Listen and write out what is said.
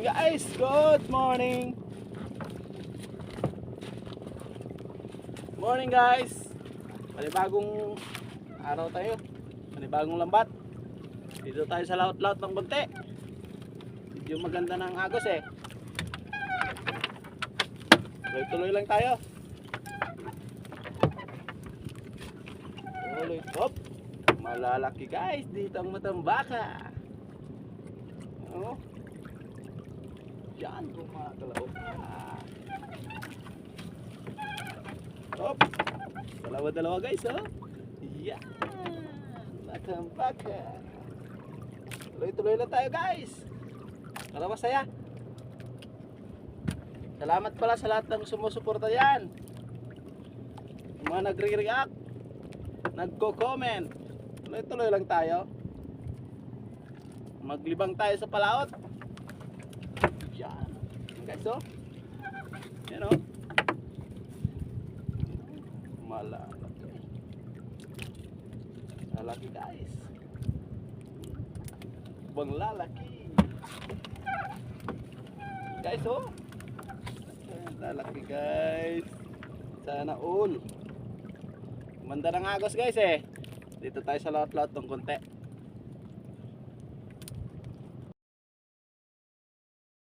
guys, good morning. Morning guys. Panibagong araw tayo. Panibagong lambat. Dito tayo sa laut-laut ng bunte. Medyo maganda ng agos eh. Tuloy-tuloy lang tayo. Tuloy. Hop. Malalaki guys dito ang matambaka. Oh. Yan kumakalaot. Hop. Dalawa-dalawa guys, oh. Yan. Matambaka. Tuloy-tuloy lang tayo guys. Para masaya. Salamat pala sa lahat ng sumusuporta yan. Mga nagre-react, nagko-comment. Tuloy-tuloy lang tayo. Maglibang tayo sa palaot. Yan. Guys, oh. Yan, oh. Malalaki. Lalaki guys. Bang lalaki. Guys, oh. Lalaki guys. Sana all. Manda ng agos guys eh. Dito tayo sa laut-laut ng konti.